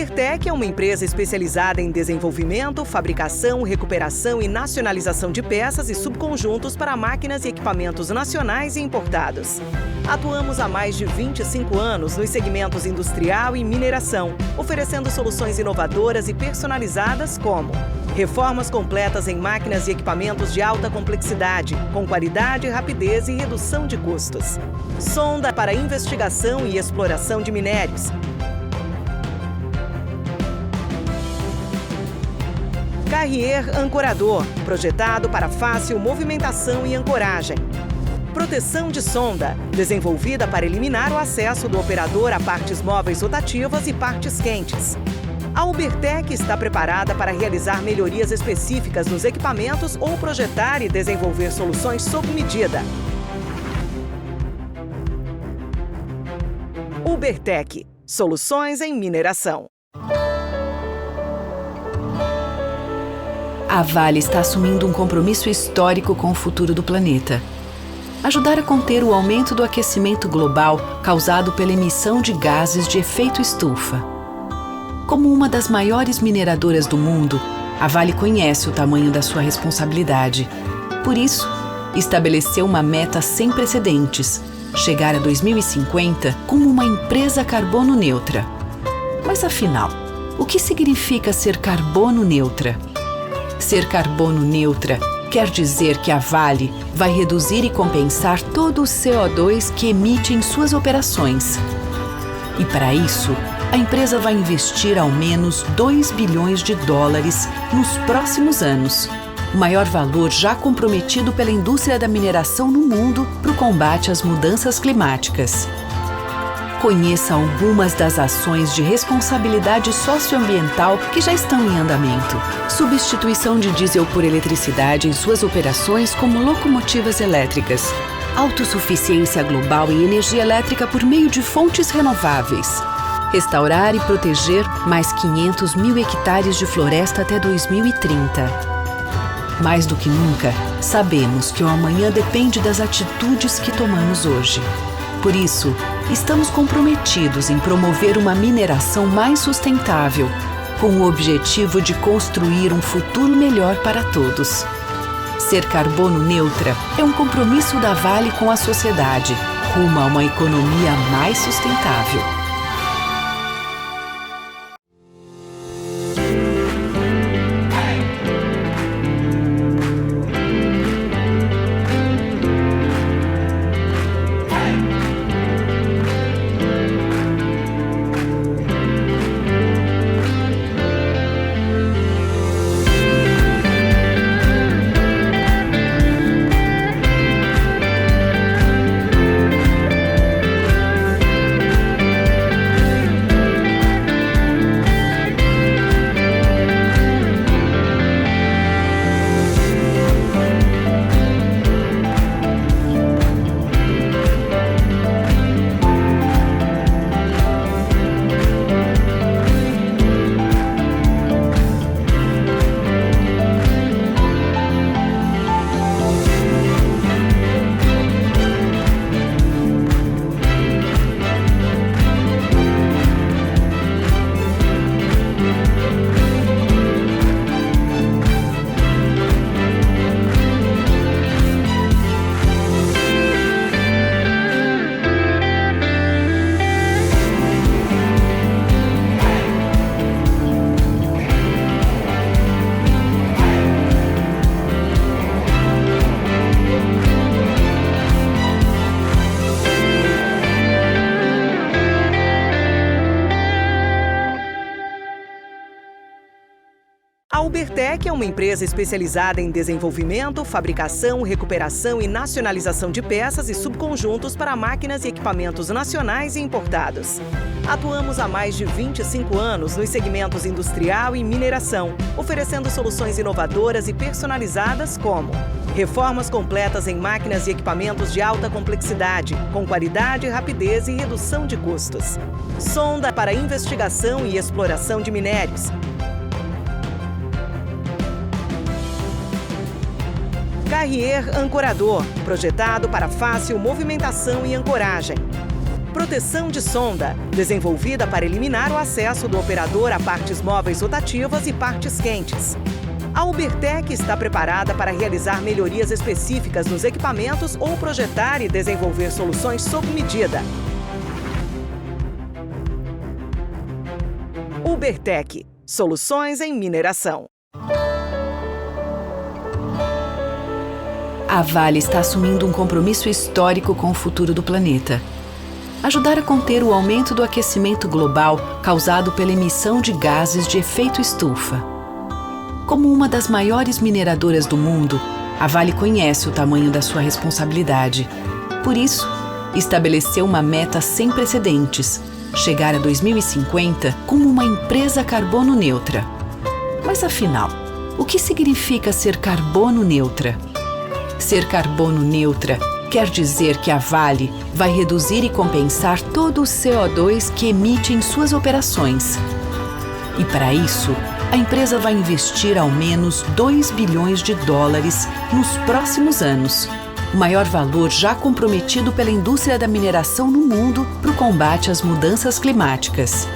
Ubertec é uma empresa especializada em desenvolvimento, fabricação, recuperação e nacionalização de peças e subconjuntos para máquinas e equipamentos nacionais e importados. Atuamos há mais de 25 anos nos segmentos industrial e mineração, oferecendo soluções inovadoras e personalizadas como reformas completas em máquinas e equipamentos de alta complexidade, com qualidade, rapidez e redução de custos. Sonda para investigação e exploração de minérios. Carrier ancorador, projetado para fácil movimentação e ancoragem. Proteção de sonda, desenvolvida para eliminar o acesso do operador a partes móveis rotativas e partes quentes. A Ubertec está preparada para realizar melhorias específicas nos equipamentos ou projetar e desenvolver soluções sob medida. Ubertec, soluções em mineração. A Vale está assumindo um compromisso histórico com o futuro do planeta. Ajudar a conter o aumento do aquecimento global causado pela emissão de gases de efeito estufa. Como uma das maiores mineradoras do mundo, a Vale conhece o tamanho da sua responsabilidade. Por isso, estabeleceu uma meta sem precedentes: chegar a 2050 como uma empresa carbono neutra. Mas afinal, o que significa ser carbono neutra? Ser carbono neutra quer dizer que a Vale vai reduzir e compensar todo o CO2 que emite em suas operações. E para isso, a empresa vai investir ao menos US$ 2 bilhões nos próximos anos. o maior valor já comprometido pela indústria da mineração no mundo para o combate às mudanças climáticas. Conheça algumas das ações de responsabilidade socioambiental que já estão em andamento. Substituição de diesel por eletricidade em suas operações como locomotivas elétricas. Autossuficiência global em energia elétrica por meio de fontes renováveis. Restaurar e proteger mais 500 mil hectares de floresta até 2030. Mais do que nunca, sabemos que o amanhã depende das atitudes que tomamos hoje. Por isso, estamos comprometidos em promover uma mineração mais sustentável, com o objetivo de construir um futuro melhor para todos. Ser carbono neutra é um compromisso da Vale com a sociedade, rumo a uma economia mais sustentável. A Ubertec é uma empresa especializada em desenvolvimento, fabricação, recuperação e nacionalização de peças e subconjuntos para máquinas e equipamentos nacionais e importados. Atuamos há mais de 25 anos nos segmentos industrial e mineração, oferecendo soluções inovadoras e personalizadas como reformas completas em máquinas e equipamentos de alta complexidade, com qualidade, rapidez e redução de custos. Sonda para investigação e exploração de minérios. Carrier ancorador, projetado para fácil movimentação e ancoragem. Proteção de sonda, desenvolvida para eliminar o acesso do operador a partes móveis rotativas e partes quentes. A Ubertec está preparada para realizar melhorias específicas nos equipamentos ou projetar e desenvolver soluções sob medida. Ubertec, soluções em mineração. A Vale está assumindo um compromisso histórico com o futuro do planeta. Ajudar a conter o aumento do aquecimento global causado pela emissão de gases de efeito estufa. Como uma das maiores mineradoras do mundo, a Vale conhece o tamanho da sua responsabilidade. Por isso, estabeleceu uma meta sem precedentes: chegar a 2050 como uma empresa carbono neutra. Mas afinal, o que significa ser carbono neutra? Ser carbono neutra quer dizer que a Vale vai reduzir e compensar todo o CO2 que emite em suas operações. E para isso, a empresa vai investir ao menos 2 bilhões de dólares nos próximos anos, o maior valor já comprometido pela indústria da mineração no mundo para o combate às mudanças climáticas.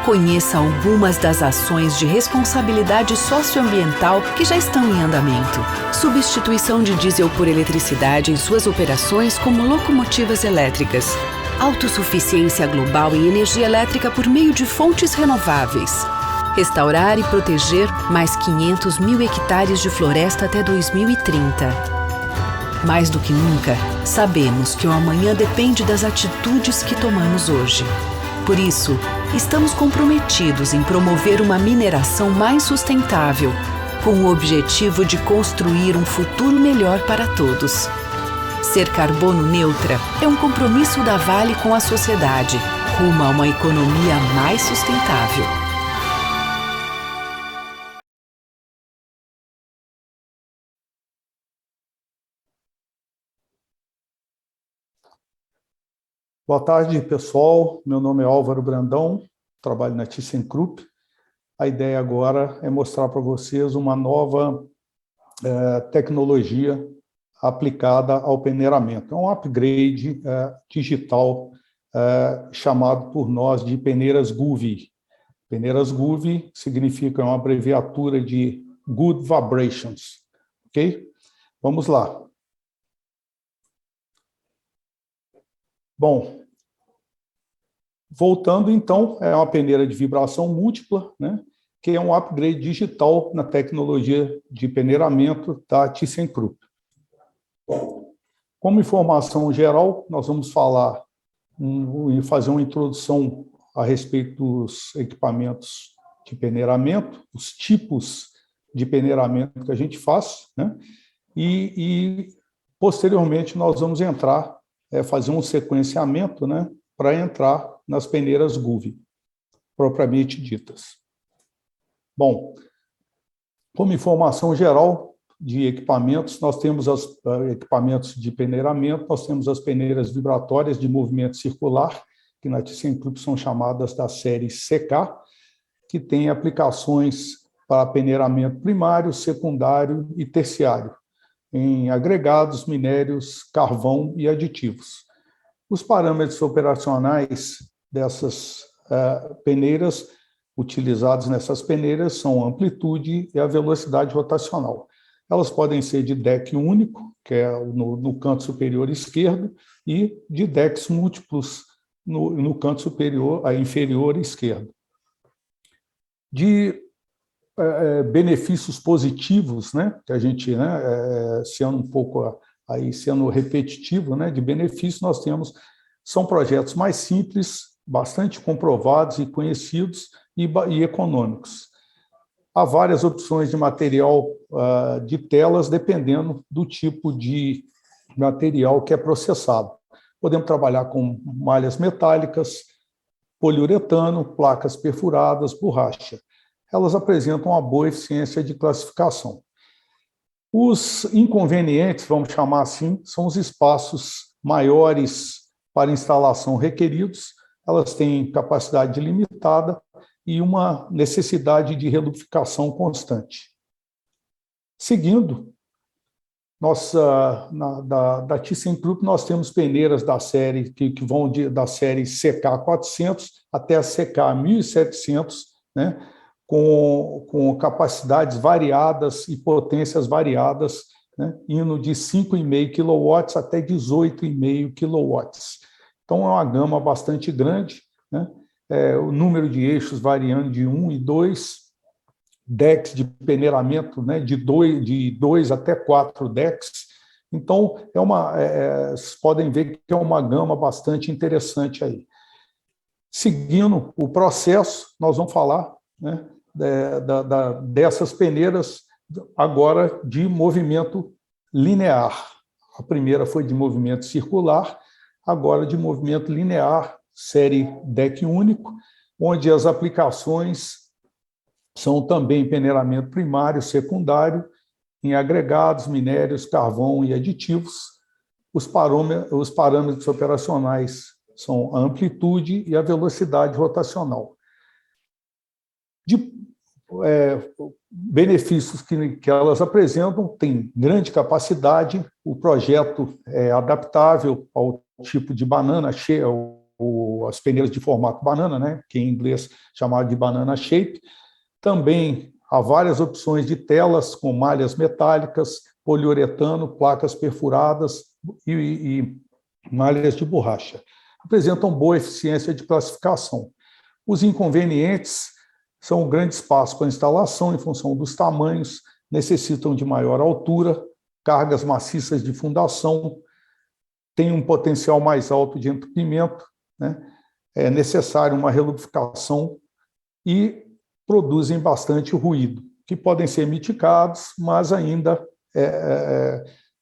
Conheça algumas das ações de responsabilidade socioambiental que já estão em andamento. Substituição de diesel por eletricidade em suas operações como locomotivas elétricas. Autossuficiência global em energia elétrica por meio de fontes renováveis. Restaurar e proteger mais 500 mil hectares de floresta até 2030. Mais do que nunca, sabemos que o amanhã depende das atitudes que tomamos hoje. Por isso, estamos comprometidos em promover uma mineração mais sustentável, com o objetivo de construir um futuro melhor para todos. Ser carbono neutra é um compromisso da Vale com a sociedade, rumo a uma economia mais sustentável. Boa tarde, pessoal. Meu nome é Álvaro Brandão, trabalho na ThyssenKrupp. A ideia agora é mostrar para vocês uma nova tecnologia aplicada ao peneiramento. É um upgrade digital chamado por nós de peneiras GUV. Peneiras GUV significa uma abreviatura de Good Vibrations. Ok? Vamos lá. Bom, voltando então, é uma peneira de vibração múltipla, né, que é um upgrade digital na tecnologia de peneiramento da ThyssenKrupp. Como informação geral, nós vamos falar e fazer uma introdução a respeito dos equipamentos de peneiramento, os tipos de peneiramento que a gente faz, né, e posteriormente nós vamos entrar, fazer um sequenciamento, né, para entrar nas peneiras GUV, propriamente ditas. Bom, como informação geral de equipamentos, nós temos os equipamentos de peneiramento, nós temos as peneiras vibratórias de movimento circular, que na ThyssenKrupp são chamadas da série CK, que tem aplicações para peneiramento primário, secundário e terciário, em agregados, minérios, carvão e aditivos. Os parâmetros operacionais dessas peneiras, utilizados nessas peneiras, são a amplitude e a velocidade rotacional. Elas podem ser de deck único, que é no canto superior esquerdo, e de decks múltiplos no canto superior, inferior esquerdo. De benefícios positivos, né, que a gente, né, sendo um pouco aí sendo repetitivo, né, de benefício, nós temos, são projetos mais simples, bastante comprovados e conhecidos e econômicos. Há várias opções de material de telas, dependendo do tipo de material que é processado. Podemos trabalhar com malhas metálicas, poliuretano, placas perfuradas, borracha. Elas apresentam uma boa eficiência de classificação. Os inconvenientes, vamos chamar assim, são os espaços maiores para instalação requeridos, elas têm capacidade limitada e uma necessidade de relubrificação constante. Seguindo, da ThyssenKrupp, nós temos peneiras da série que vão da série CK400 até a CK1700, né, com capacidades variadas e potências variadas, né, indo de 5,5 kW até 18,5 kW. Então, é uma gama bastante grande, né, o número de eixos variando de 1 e 2, decks de peneiramento, né, de 2 até 4 decks. Então, vocês podem ver que é uma gama bastante interessante aí. Seguindo o processo, nós vamos falar, né, dessas peneiras agora de movimento linear. A primeira foi de movimento circular, agora de movimento linear, série deck único, onde as aplicações são também peneiramento primário, secundário, em agregados, minérios, carvão e aditivos. Os parâmetros operacionais são a amplitude e a velocidade rotacional. De benefícios que elas apresentam, tem grande capacidade, o projeto é adaptável ao tipo de banana, as peneiras de formato banana, né, que em inglês chamado de banana shape. Também há várias opções de telas com malhas metálicas, poliuretano, placas perfuradas e malhas de borracha. Apresentam boa eficiência de classificação. Os inconvenientes são um grande espaço para instalação em função dos tamanhos, necessitam de maior altura, cargas maciças de fundação, têm um potencial mais alto de entupimento, né? É necessário uma relubrificação e produzem bastante ruído. que podem ser mitigados, mas ainda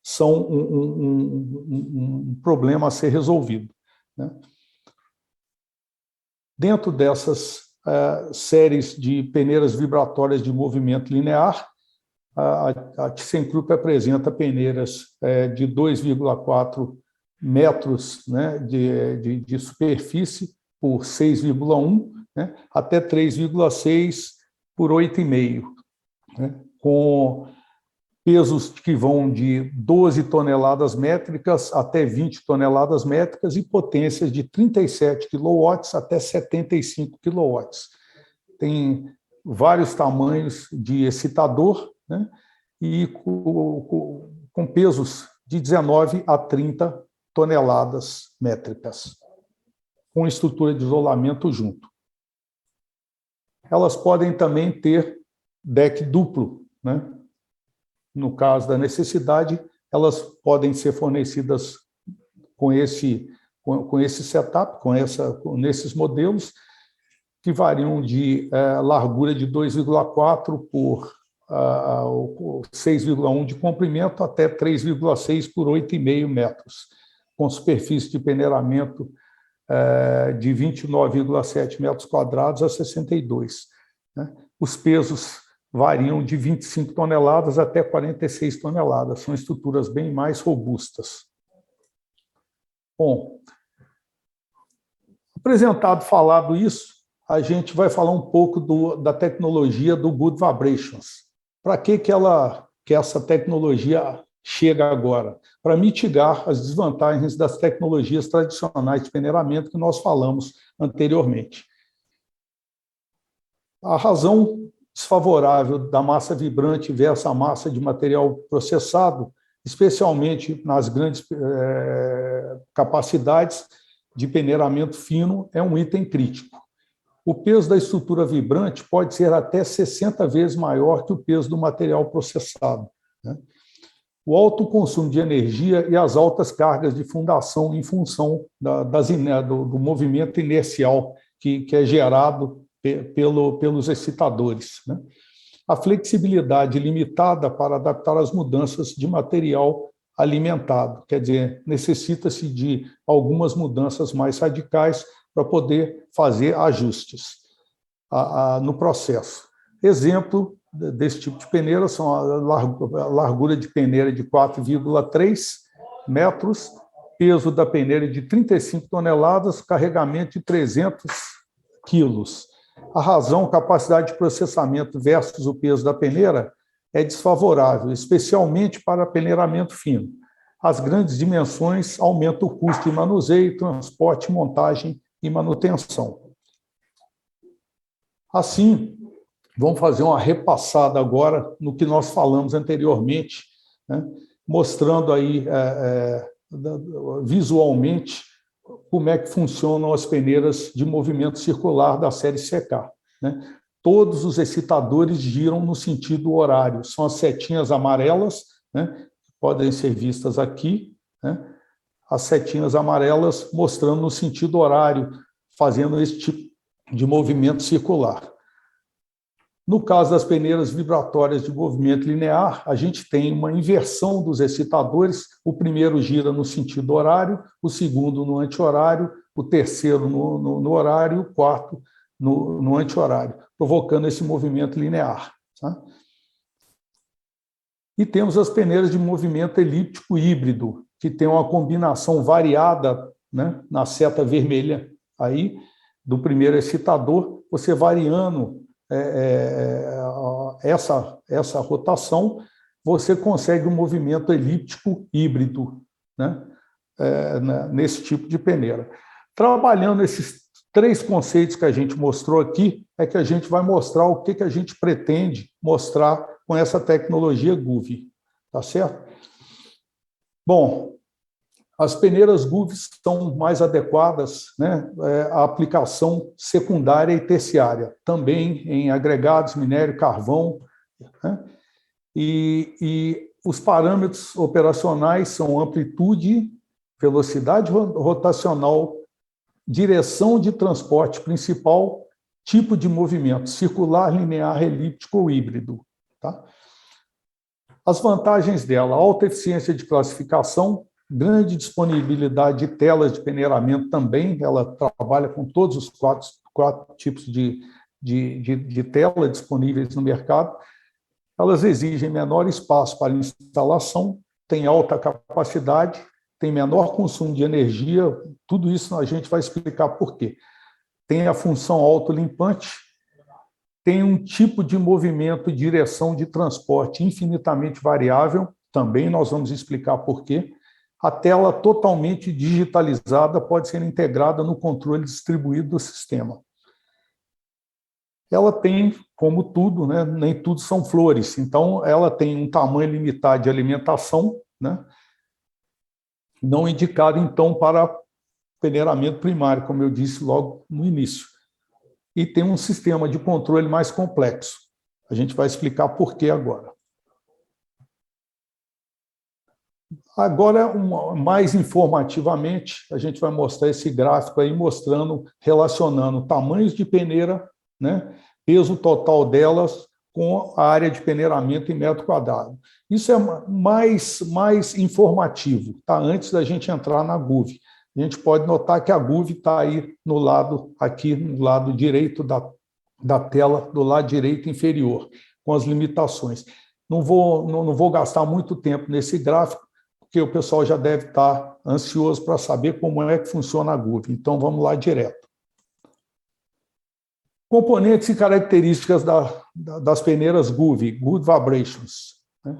são um problema a ser resolvido, né? Dentro dessas séries de peneiras vibratórias de movimento linear, a ThyssenKrupp apresenta peneiras de 2,4 metros, né, de superfície por 6,1, né, até 3,6 por 8,5, né, com pesos que vão de 12 toneladas métricas até 20 toneladas métricas e potências de 37 kW até 75 kW. Tem vários tamanhos de excitador, né, e com pesos de 19 a 30 toneladas métricas, com estrutura de isolamento junto. Elas podem também ter deck duplo, né? No caso da necessidade, elas podem ser fornecidas com esse setup, nesses modelos, que variam de largura de 2,4 por 6,1 de comprimento até 3,6 por 8,5 metros, com superfície de peneiramento de 29,7 metros quadrados a 62. Né? Os pesos variam de 25 toneladas até 46 toneladas. São estruturas bem mais robustas. Bom, falado isso, a gente vai falar um pouco da tecnologia do Good Vibrations. Para que essa tecnologia chega agora? Para mitigar as desvantagens das tecnologias tradicionais de peneiramento que nós falamos anteriormente. A razão desfavorável da massa vibrante versus a massa de material processado, especialmente nas grandes capacidades de peneiramento fino, é um item crítico. O peso da estrutura vibrante pode ser até 60 vezes maior que o peso do material processado, né? O alto consumo de energia e as altas cargas de fundação em função do movimento inercial que é gerado pelos excitadores, né? A flexibilidade limitada para adaptar as mudanças de material alimentado, quer dizer, necessita-se de algumas mudanças mais radicais para poder fazer ajustes no processo. Exemplo desse tipo de peneira são a largura de peneira de 4,3 metros, peso da peneira de 35 toneladas, carregamento de 300 quilos. A razão, capacidade de processamento versus o peso da peneira, é desfavorável, especialmente para peneiramento fino. As grandes dimensões aumentam o custo de manuseio, transporte, montagem e manutenção. Assim, vamos fazer uma repassada agora no que nós falamos anteriormente, né, mostrando aí visualmente como é que funcionam as peneiras de movimento circular da série CK, né? Todos os excitadores giram no sentido horário. São as setinhas amarelas, né, que podem ser vistas aqui, né? As setinhas amarelas mostrando no sentido horário, fazendo esse tipo de movimento circular. No caso das peneiras vibratórias de movimento linear, a gente tem uma inversão dos excitadores. O primeiro gira no sentido horário, o segundo no anti-horário, o terceiro no horário e o quarto no anti-horário, provocando esse movimento linear, tá? E temos as peneiras de movimento elíptico híbrido, que tem uma combinação variada, né, na seta vermelha aí, do primeiro excitador, você variando essa rotação, você consegue um movimento elíptico híbrido, né, nesse tipo de peneira. Trabalhando esses três conceitos que a gente mostrou aqui, é que a gente vai mostrar o que a gente pretende mostrar com essa tecnologia GUV, tá certo? Bom, as peneiras GUV são mais adequadas, né, à aplicação secundária e terciária, também em agregados, minério, carvão, né? E os parâmetros operacionais são amplitude, velocidade rotacional, direção de transporte principal, tipo de movimento, circular, linear, elíptico ou híbrido. tá? As vantagens dela: alta eficiência de classificação, grande disponibilidade de telas de peneiramento também, ela trabalha com todos os quatro tipos de tela disponíveis no mercado. Elas exigem menor espaço para instalação, têm alta capacidade, têm menor consumo de energia, tudo isso a gente vai explicar por quê. Tem a função autolimpante, tem um tipo de movimento e direção de transporte infinitamente variável, também nós vamos explicar por quê. A tela totalmente digitalizada pode ser integrada no controle distribuído do sistema. Ela tem, como tudo, né, nem tudo são flores, então ela tem um tamanho limitado de alimentação, né, não indicado, então, para peneiramento primário, como eu disse logo no início. E tem um sistema de controle mais complexo. A gente vai explicar por quê agora. Agora, mais informativamente, a gente vai mostrar esse gráfico aí, relacionando tamanhos de peneira, né, peso total delas com a área de peneiramento em metro quadrado. Isso é mais informativo, tá? Antes da gente entrar na GUV. A gente pode notar que a GUV está aí no lado direito da tela, do lado direito inferior, com as limitações. Não vou gastar muito tempo nesse gráfico, porque o pessoal já deve estar ansioso para saber como é que funciona a GUV. Então, vamos lá direto. Componentes e características das peneiras GUV, Good Vibrations, né?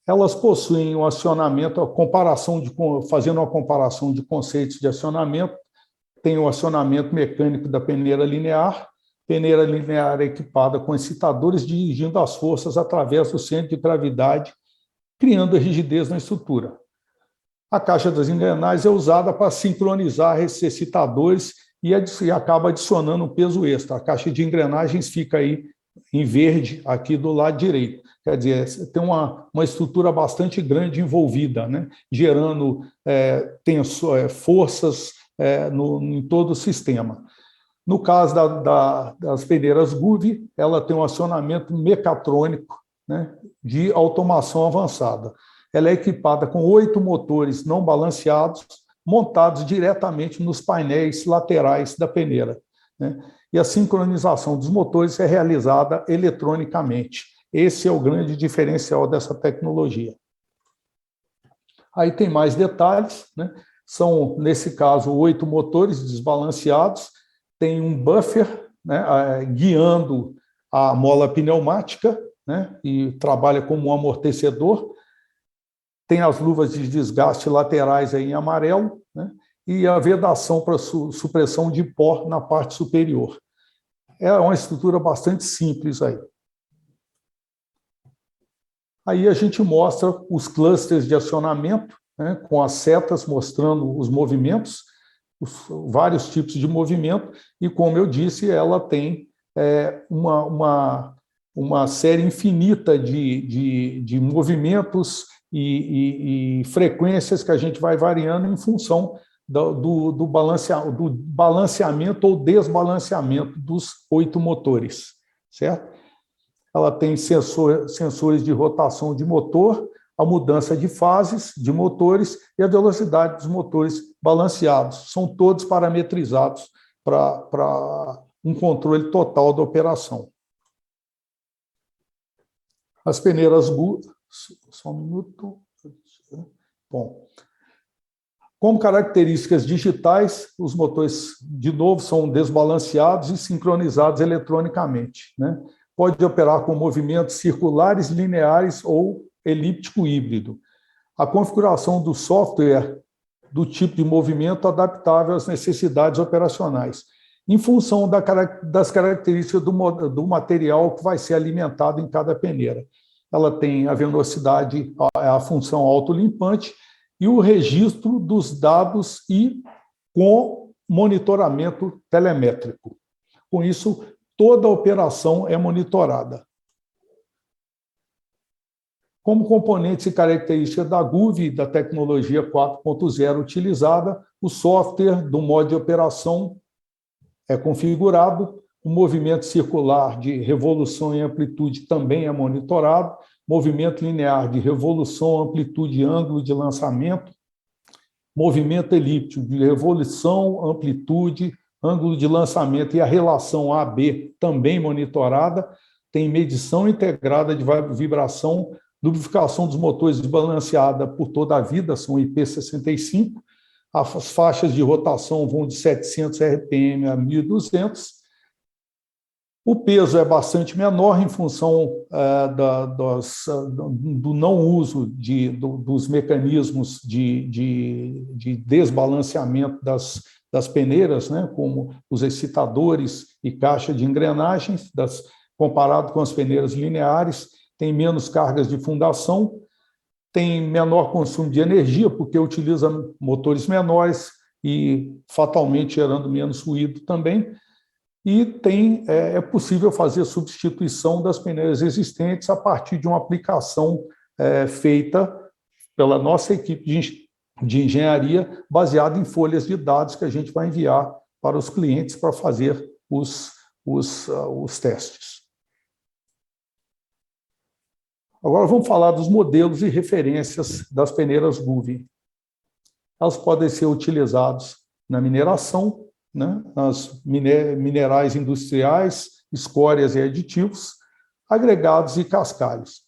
Elas possuem um acionamento, fazendo uma comparação de conceitos de acionamento, tem o acionamento mecânico da peneira linear equipada com excitadores dirigindo as forças através do centro de gravidade, criando a rigidez na estrutura. A caixa das engrenagens é usada para sincronizar esses excitadores e acaba adicionando um peso extra. A caixa de engrenagens fica aí em verde, aqui do lado direito. Quer dizer, tem uma estrutura bastante grande envolvida, né? Gerando forças em todo o sistema. No caso das peneiras GUV, ela tem um acionamento mecatrônico, né, de automação avançada. Ela é equipada com 8 motores não balanceados, montados diretamente nos painéis laterais da peneira, né? E a sincronização dos motores é realizada eletronicamente. Esse é o grande diferencial dessa tecnologia. Aí tem mais detalhes, né? São, nesse caso, 8 motores desbalanceados, tem um buffer, né, guiando a mola pneumática, né, e trabalha como um amortecedor. Tem as luvas de desgaste laterais aí em amarelo, né, e a vedação para supressão de pó na parte superior. É uma estrutura bastante simples aí. Aí a gente mostra os clusters de acionamento, né, com as setas mostrando os movimentos, vários tipos de movimento, e, como eu disse, ela tem uma série infinita de movimentos e frequências que a gente vai variando em função do balanceamento ou desbalanceamento dos 8 motores, certo? Ela tem sensores de rotação de motor, a mudança de fases de motores e a velocidade dos motores balanceados. São todos parametrizados para um controle total da operação. As peneiras GUV... Só um minuto. Bom, como características digitais, os motores, de novo, são desbalanceados e sincronizados eletronicamente, né? Pode operar com movimentos circulares, lineares ou elíptico híbrido. A configuração do software do tipo de movimento adaptável às necessidades operacionais, em função das características do material que vai ser alimentado em cada peneira. Ela tem a velocidade, a função autolimpante e o registro dos dados e com monitoramento telemétrico. Com isso, toda a operação é monitorada. Como componentes e características da GUV e da tecnologia 4.0 utilizada, o software do modo de operação é configurado, O movimento circular de revolução e amplitude também é monitorado. Movimento linear de revolução, amplitude e ângulo de lançamento. Movimento elíptico de revolução, amplitude, ângulo de lançamento e a relação AB também monitorada. Tem medição integrada de vibração, lubrificação dos motores desbalanceada por toda a vida, são IP65. As faixas de rotação vão de 700 RPM a 1.200. O peso é bastante menor em função do não uso dos mecanismos de desbalanceamento das peneiras, né, como os excitadores e caixa de engrenagens, comparado com as peneiras lineares, tem menos cargas de fundação, tem menor consumo de energia, porque utiliza motores menores e fatalmente gerando menos ruído também. E é possível fazer substituição das peneiras existentes a partir de uma aplicação feita pela nossa equipe de engenharia, baseada em folhas de dados que a gente vai enviar para os clientes para fazer os testes. Agora vamos falar dos modelos e referências das peneiras GUV. Elas podem ser utilizadas na mineração, né, nas minerais industriais, escórias e aditivos, agregados e cascalhos.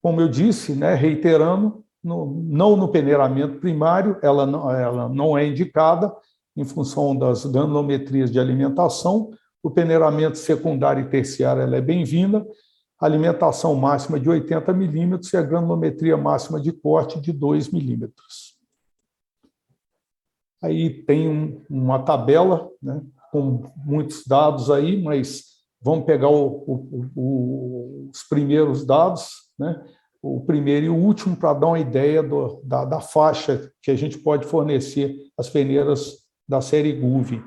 Como eu disse, né, reiterando, não no peneiramento primário, ela não é indicada em função das granulometrias de alimentação. O peneiramento secundário e terciário ela é bem-vinda, alimentação máxima de 80 milímetros e a granulometria máxima de corte de 2 milímetros. Aí tem uma tabela, né, com muitos dados aí, mas vamos pegar os primeiros dados, né, o primeiro e o último, para dar uma ideia da faixa que a gente pode fornecer às peneiras da série GUV.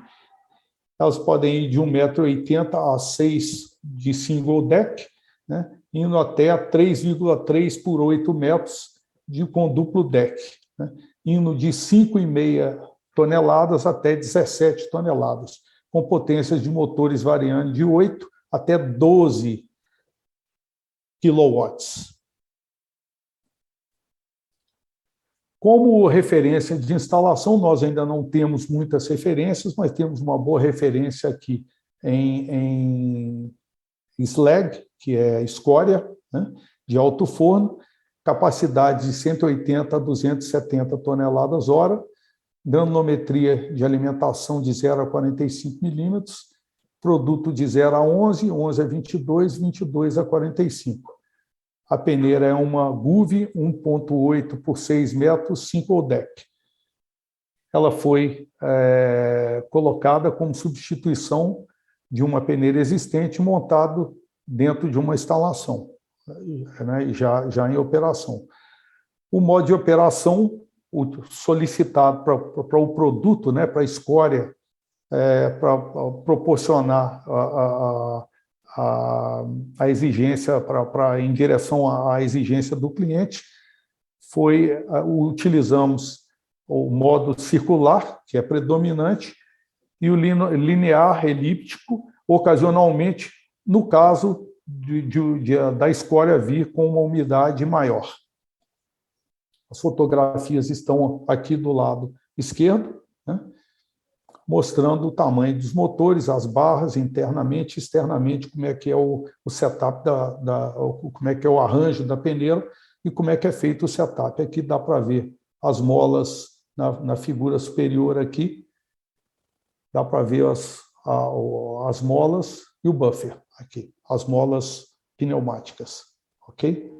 Elas podem ir de 1,80 m a 6 de single deck, né, indo até 3,3 por 8 metros com duplo deck, né, indo de 5,5 toneladas até 17 toneladas, com potências de motores variando de 8 até 12 quilowatts. Como referência de instalação, nós ainda não temos muitas referências, mas temos uma boa referência aqui em slag, que é escória, né, de alto forno, capacidade de 180 a 270 toneladas hora, granulometria de alimentação de 0 a 45 milímetros, produto de 0 a 11, 11 a 22, 22 a 45. A peneira é uma GUV 1,8 por 6 metros, single deck. Ela foi colocada como substituição de uma peneira existente montado dentro de uma instalação, né, já em operação. O modo de operação solicitado para o produto, né, para a escória, para proporcionar a exigência, em direção à exigência do cliente, utilizamos o modo circular, que é predominante, e o linear elíptico, ocasionalmente, no caso da escória vir com uma umidade maior. As fotografias estão aqui do lado esquerdo, né, mostrando o tamanho dos motores, as barras internamente e externamente, como é que é o setup, como é que é o arranjo da peneira e como é que é feito o setup. Aqui dá para ver as molas na figura superior aqui, dá para ver as molas e o buffer aqui, as molas pneumáticas, ok?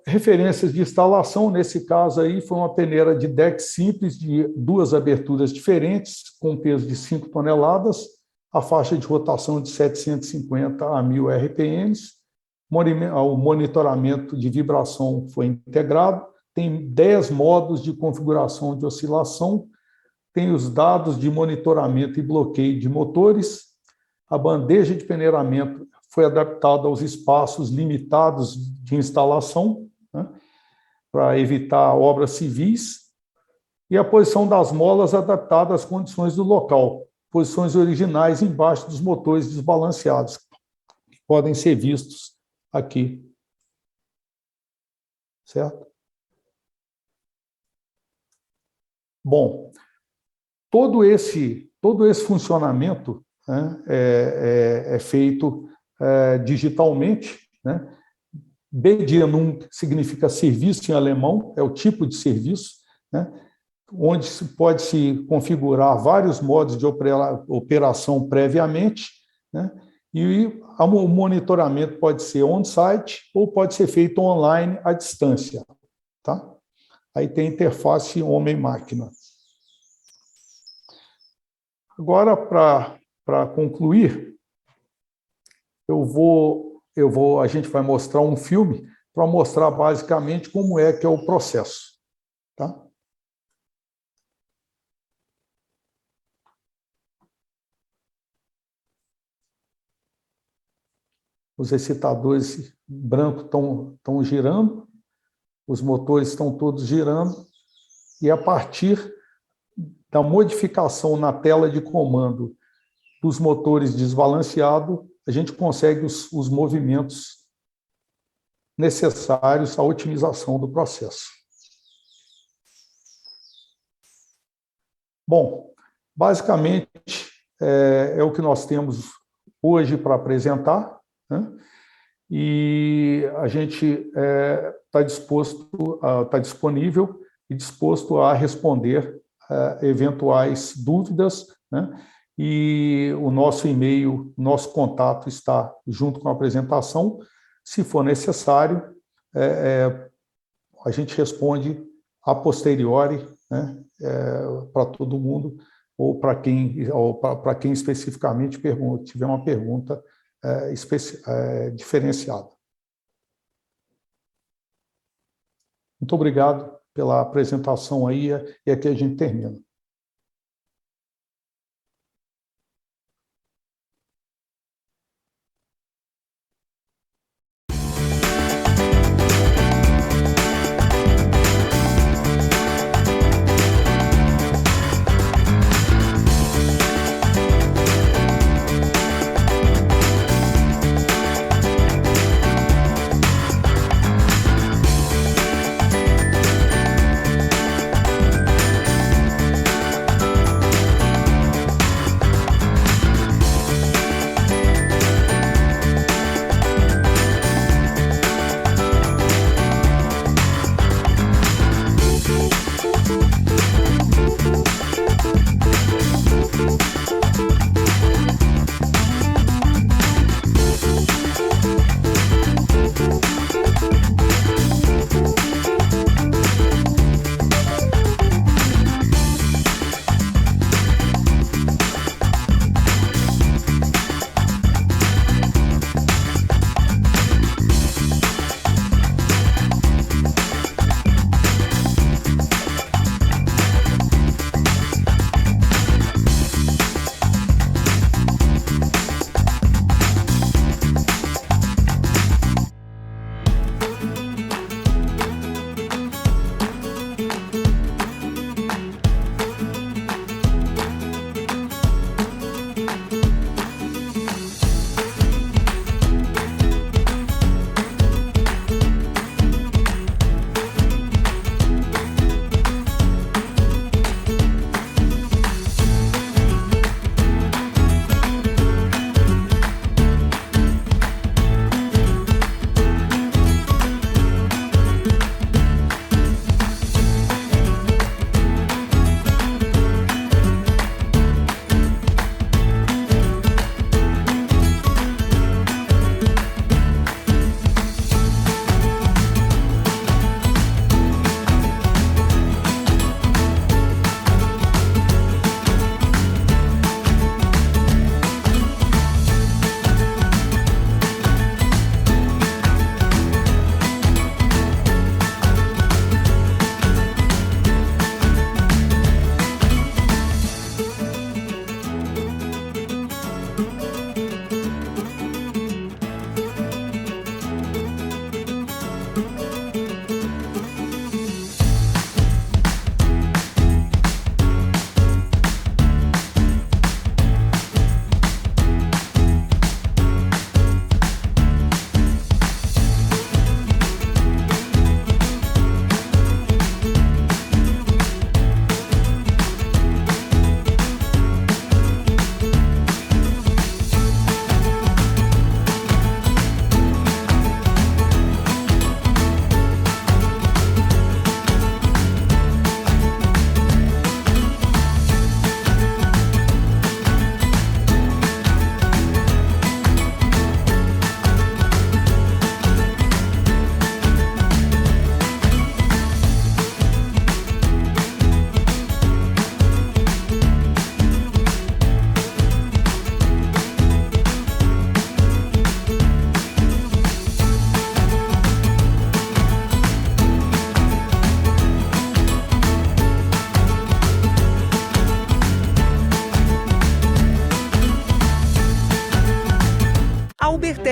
Referências de instalação, nesse caso aí, foi uma peneira de deck simples, de 2 aberturas diferentes, com peso de 5 toneladas, a faixa de rotação de 750 a 1.000 RPMs, o monitoramento de vibração foi integrado, tem 10 modos de configuração de oscilação, tem os dados de monitoramento e bloqueio de motores, a bandeja de peneiramento foi adaptada aos espaços limitados de instalação, né, para evitar obras civis. e a posição das molas adaptada às condições do local, posições originais embaixo dos motores desbalanceados, que podem ser vistos aqui. Certo? Bom, todo esse funcionamento, né, é feito digitalmente, né? BD-Num significa serviço em alemão, é o tipo de serviço, né, onde pode-se configurar vários modos de operação previamente, né, e o monitoramento pode ser on-site ou pode ser feito online à distância. Tá? Aí tem a interface homem-máquina. Agora, para concluir, a gente vai mostrar um filme para mostrar basicamente como é que é o processo. Tá? Os excitadores brancos estão girando, os motores estão todos girando, e a partir da modificação na tela de comando dos motores desbalanceados, a gente consegue os movimentos necessários à otimização do processo. Bom, basicamente é o que nós temos hoje para apresentar, né? E a gente está disponível e disposto a responder eventuais dúvidas, né? E o nosso e-mail, nosso contato está junto com a apresentação. Se for necessário, a gente responde a posteriori, né, para todo mundo, ou para quem especificamente tiver uma pergunta diferenciada. Muito obrigado pela apresentação aí, e aqui a gente termina.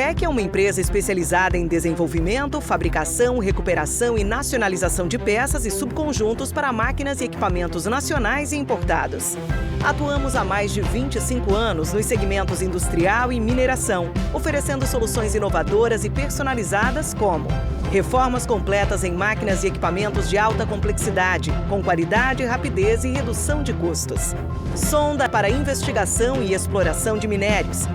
Ubertec é uma empresa especializada em desenvolvimento, fabricação, recuperação e nacionalização de peças e subconjuntos para máquinas e equipamentos nacionais e importados. Atuamos há mais de 25 anos nos segmentos industrial e mineração, oferecendo soluções inovadoras e personalizadas como reformas completas em máquinas e equipamentos de alta complexidade, com qualidade, rapidez e redução de custos. Sonda para investigação e exploração de minérios.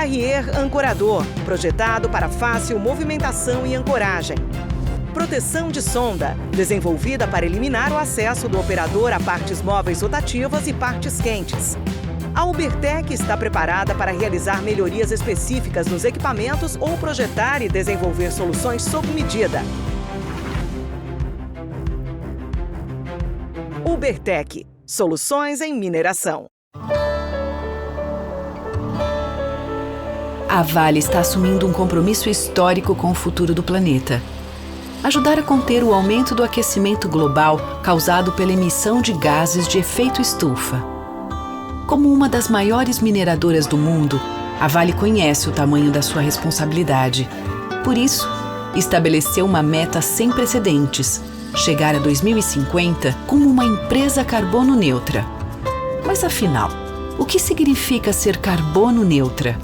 Carrier ancorador, projetado para fácil movimentação e ancoragem. Proteção de sonda, desenvolvida para eliminar o acesso do operador a partes móveis rotativas e partes quentes. A Ubertec está preparada para realizar melhorias específicas nos equipamentos ou projetar e desenvolver soluções sob medida. Ubertec, soluções em mineração. A Vale está assumindo um compromisso histórico com o futuro do planeta. Ajudar a conter o aumento do aquecimento global causado pela emissão de gases de efeito estufa. Como uma das maiores mineradoras do mundo, a Vale conhece o tamanho da sua responsabilidade. Por isso, estabeleceu uma meta sem precedentes: chegar a 2050 como uma empresa carbono neutra. Mas afinal, o que significa ser carbono neutra?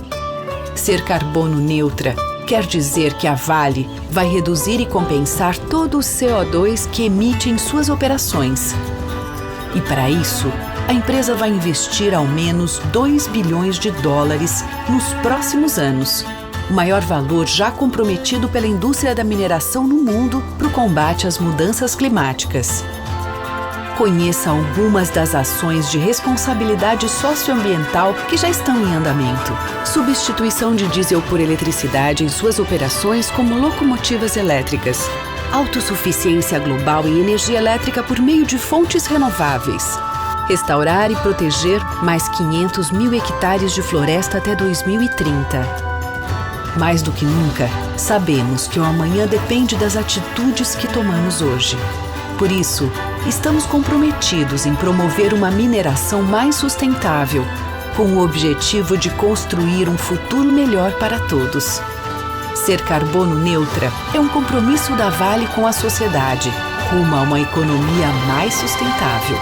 Ser carbono neutra quer dizer que a Vale vai reduzir e compensar todo o CO2 que emite em suas operações. E para isso, a empresa vai investir ao menos $2 bilhões nos próximos anos, o maior valor já comprometido pela indústria da mineração no mundo para o combate às mudanças climáticas. Conheça algumas das ações de responsabilidade socioambiental que já estão em andamento. Substituição de diesel por eletricidade em suas operações como locomotivas elétricas. Autossuficiência global em energia elétrica por meio de fontes renováveis. Restaurar e proteger mais 500 mil hectares de floresta até 2030. Mais do que nunca, sabemos que o amanhã depende das atitudes que tomamos hoje. Por isso, estamos comprometidos em promover uma mineração mais sustentável, com o objetivo de construir um futuro melhor para todos. Ser carbono neutra é um compromisso da Vale com a sociedade, rumo a uma economia mais sustentável.